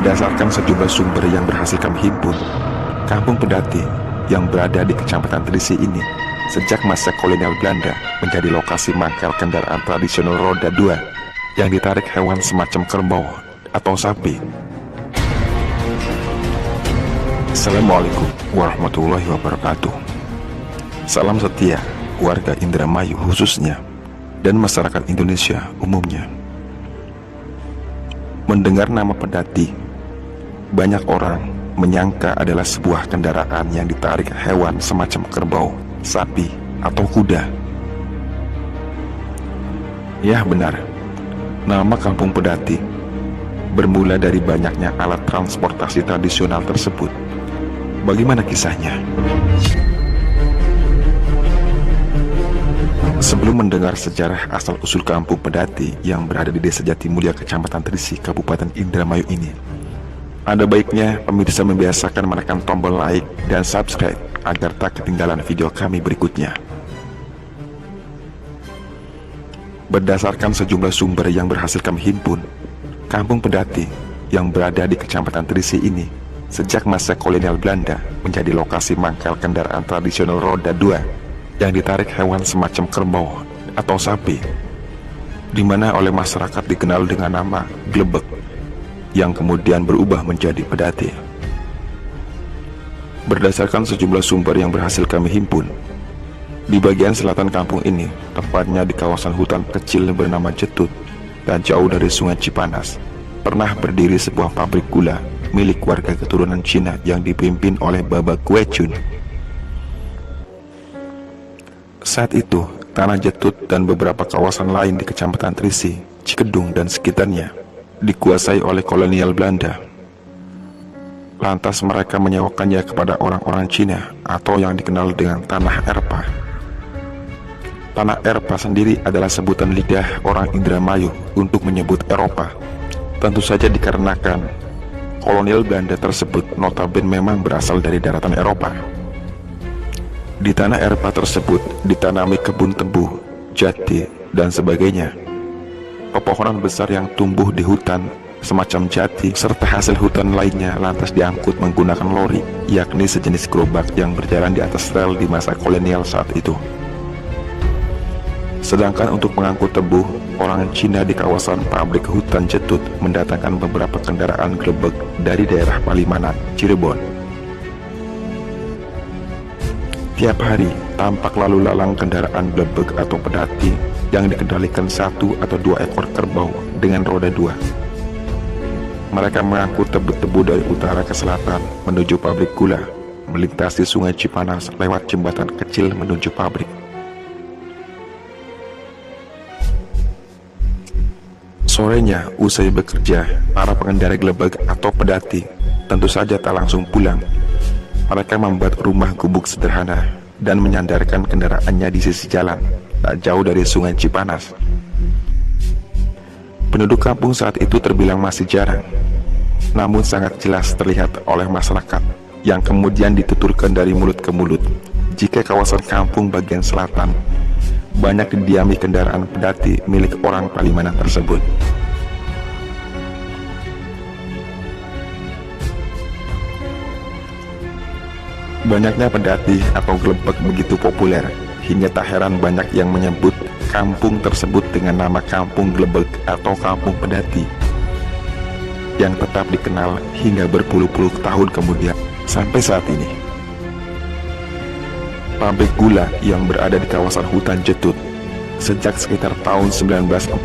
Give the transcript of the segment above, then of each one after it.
Berdasarkan sejumlah sumber yang berhasil kami himpun, Kampung Pedati yang berada di Kecamatan Trisi ini sejak masa kolonial Belanda menjadi lokasi mangkal kendaraan tradisional roda 2 yang ditarik hewan semacam kerbau atau sapi. Assalamualaikum warahmatullahi wabarakatuh. Salam setia warga Indramayu khususnya dan masyarakat Indonesia umumnya. Mendengar nama Pedati, banyak orang menyangka adalah sebuah kendaraan yang ditarik hewan semacam kerbau, sapi, atau kuda. Ya benar, nama Kampung Pedati bermula dari banyaknya alat transportasi tradisional tersebut. Bagaimana kisahnya? Sebelum mendengar sejarah asal-usul Kampung Pedati yang berada di Desa Jatimulya, Kecamatan Trisi, Kabupaten Indramayu ini, ada baiknya pemirsa membiasakan menekan tombol like dan subscribe agar tak ketinggalan video kami berikutnya. Berdasarkan sejumlah sumber yang berhasil kami himpun, Kampung Pedati yang berada di Kecamatan Trisi ini sejak masa kolonial Belanda menjadi lokasi mangkal kendaraan tradisional roda 2 yang ditarik hewan semacam kerbau atau sapi, di mana oleh masyarakat dikenal dengan nama glebek, yang kemudian berubah menjadi Pedati. Berdasarkan sejumlah sumber yang berhasil kami himpun, di bagian selatan kampung ini, tepatnya di kawasan hutan kecil bernama Jetut dan jauh dari Sungai Cipanas, pernah berdiri sebuah pabrik gula milik warga keturunan Cina yang dipimpin oleh Baba Guechun. Saat itu, tanah Jetut dan beberapa kawasan lain di Kecamatan Trisi, Cikedung, dan sekitarnya dikuasai oleh kolonial Belanda. Lantas mereka menyewakannya kepada orang-orang Cina atau yang dikenal dengan Tanah Erpa. Tanah Erpa sendiri adalah sebutan lidah orang Indramayu untuk menyebut Eropa. Tentu saja dikarenakan kolonial Belanda tersebut notabene memang berasal dari daratan Eropa. Di tanah Erpa tersebut ditanami kebun tebu, jati, dan sebagainya. Pepohonan besar yang tumbuh di hutan semacam jati serta hasil hutan lainnya lantas diangkut menggunakan lori, yakni sejenis gerobak yang berjalan di atas rel di masa kolonial saat itu. Sedangkan untuk mengangkut tebu, orang Cina di kawasan pabrik hutan Jetut mendatangkan beberapa kendaraan gerobak dari daerah Palimanan, Cirebon. Tiap hari tampak lalu lalang kendaraan glebek atau pedati yang dikendalikan 1 atau 2 ekor kerbau dengan roda 2. Mereka mengangkut tebu-tebu dari utara ke selatan menuju pabrik gula, melintasi Sungai Cipanas lewat jembatan kecil menuju pabrik. Sorenya, usai bekerja, para pengendara glebek atau pedati tentu saja tak langsung pulang. Mereka membuat rumah gubuk sederhana dan menyandarkan kendaraannya di sisi jalan, tak jauh dari Sungai Cipanas. Penduduk kampung saat itu terbilang masih jarang, namun sangat jelas terlihat oleh masyarakat yang kemudian dituturkan dari mulut ke mulut jika kawasan kampung bagian selatan banyak didiami kendaraan pedati milik orang Palimanan tersebut. Banyaknya pedati atau glebek begitu populer hingga tak heran banyak yang menyebut kampung tersebut dengan nama Kampung Glebek atau Kampung Pedati, yang tetap dikenal hingga berpuluh-puluh tahun kemudian sampai saat ini. Pabrik gula yang berada di kawasan hutan Jetut sejak sekitar tahun 1942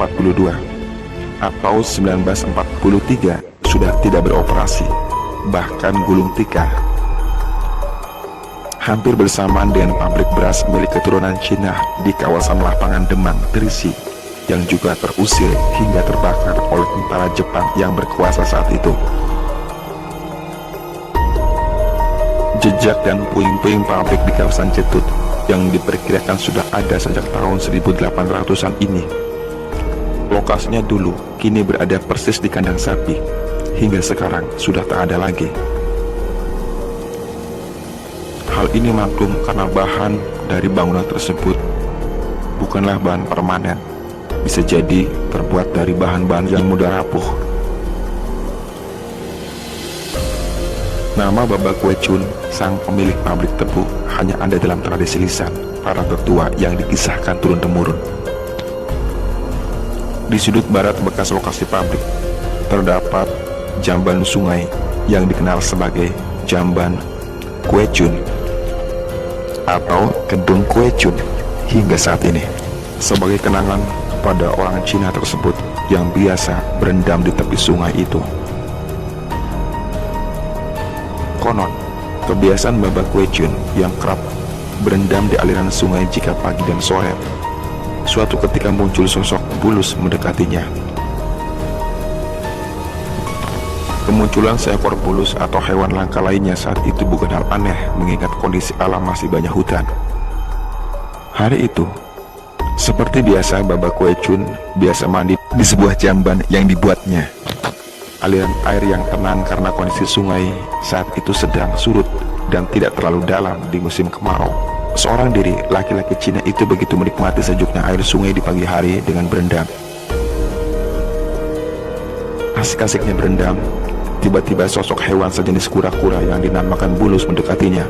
atau 1943 sudah tidak beroperasi, bahkan gulung tikar. Hampir bersamaan dengan pabrik beras milik keturunan Cina di kawasan lapangan Demang, Trisi, yang juga terusir hingga terbakar oleh tentara Jepang yang berkuasa saat itu. Jejak dan puing-puing pabrik di kawasan Jetut yang diperkirakan sudah ada sejak tahun 1800-an ini. Lokasinya dulu kini berada persis di kandang sapi, hingga sekarang sudah tak ada lagi. Hal ini maklum karena bahan dari bangunan tersebut bukanlah bahan permanen, bisa jadi terbuat dari bahan-bahan yang mudah rapuh. Nama Baba Kue Chun, sang pemilik pabrik tebu, hanya ada dalam tradisi lisan para tetua yang dikisahkan turun-temurun. Di sudut barat bekas lokasi pabrik, terdapat jamban sungai yang dikenal sebagai Jamban Kue Chun atau Kedung Kue Chun hingga saat ini, sebagai kenangan pada orang Cina tersebut yang biasa berendam di tepi sungai itu. Konon, kebiasaan Baba Kue Chun yang kerap berendam di aliran sungai jika pagi dan sore, suatu ketika muncul sosok bulus mendekatinya. Kemunculan seekor bulus atau hewan langka lainnya saat itu bukan hal aneh mengingat kondisi alam masih banyak hutan. Hari itu, seperti biasa, Baba Kue Chun biasa mandi di sebuah jamban yang dibuatnya. Aliran air yang tenang karena kondisi sungai saat itu sedang surut dan tidak terlalu dalam di musim kemarau. Seorang diri laki-laki Cina itu begitu menikmati sejuknya air sungai di pagi hari dengan berendam. Asik-asiknya berendam, tiba-tiba sosok hewan sejenis kura-kura yang dinamakan bulus mendekatinya.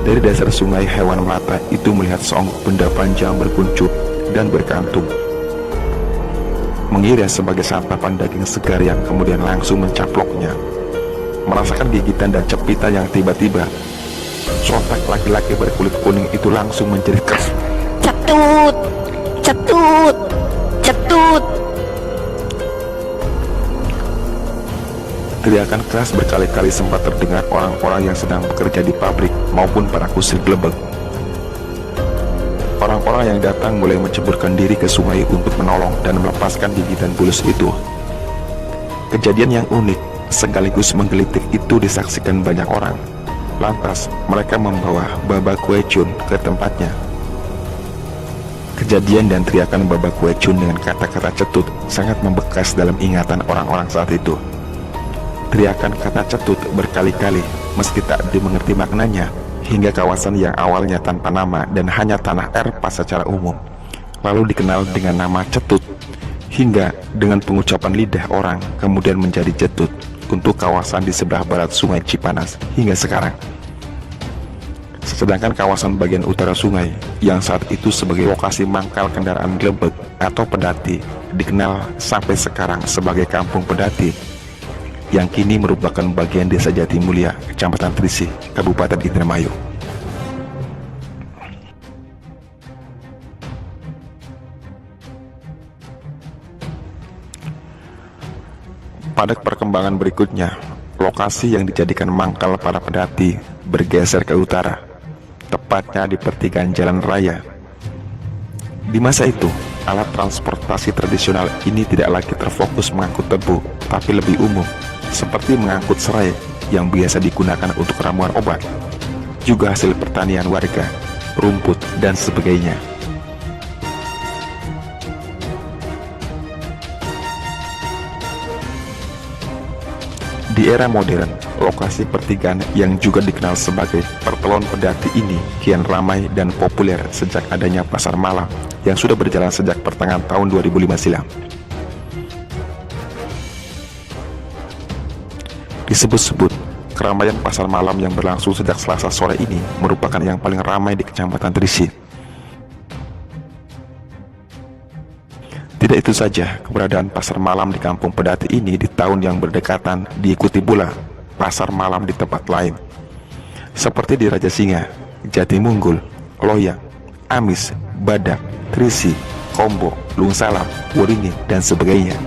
Dari dasar sungai, hewan melata itu melihat seonggok benda panjang berkuncup dan berkantung, mengira sebagai santapan daging segar yang kemudian langsung mencaploknya. Merasakan gigitan dan cepitan yang tiba-tiba, sontak laki-laki berkulit kuning itu langsung menjerit keras, "Cetut! Cetut! Cetut!" Teriakan keras berkali-kali sempat terdengar orang-orang yang sedang bekerja di pabrik maupun para kusir gelebeg. Orang-orang yang datang mulai menceburkan diri ke sungai untuk menolong dan melepaskan gigitan bulus itu. Kejadian yang unik sekaligus menggelitik itu disaksikan banyak orang. Lantas mereka membawa Baba Kue Chun ke tempatnya. Kejadian dan teriakan Baba Kue Chun dengan kata-kata cetut sangat membekas dalam ingatan orang-orang saat itu. Teriakan kata cetut berkali-kali meski tak dimengerti maknanya, hingga kawasan yang awalnya tanpa nama dan hanya tanah Erpa secara umum, lalu dikenal dengan nama Cetut, hingga dengan pengucapan lidah orang kemudian menjadi Cetut untuk kawasan di sebelah barat sungai Cipanas hingga sekarang. Sedangkan kawasan bagian utara sungai yang saat itu sebagai lokasi mangkal kendaraan gelebeg atau pedati dikenal sampai sekarang sebagai Kampung Pedati, yang kini merupakan bagian Desa Jatimulia, Kecamatan Trisi, Kabupaten Indramayu. Pada perkembangan berikutnya, lokasi yang dijadikan mangkal para pedati bergeser ke utara, tepatnya di pertigaan jalan raya. Di masa itu, alat transportasi tradisional ini tidak lagi terfokus mengangkut tebu, tapi lebih umum, seperti mengangkut serai yang biasa digunakan untuk ramuan obat, juga hasil pertanian warga, rumput, dan sebagainya. Di era modern, lokasi pertigaan yang juga dikenal sebagai Pertelon Pedati ini kian ramai dan populer sejak adanya pasar malam yang sudah berjalan sejak pertengahan tahun 2005 silam. Disebut-sebut, keramaian pasar malam yang berlangsung sejak Selasa sore ini merupakan yang paling ramai di Kecamatan Trisi. Tidak itu saja, keberadaan pasar malam di Kampung Pedati ini di tahun yang berdekatan diikuti pula pasar malam di tempat lain, seperti di Rajasinga, Jatimunggul, Loyang, Amis, Badak, Trisi, Kombo, Lungsalam, Waringin, dan sebagainya.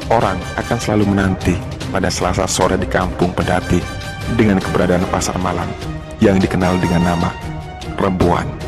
Orang akan selalu menanti pada Selasa sore di Kampung Pedati dengan keberadaan pasar malam yang dikenal dengan nama Rembuan.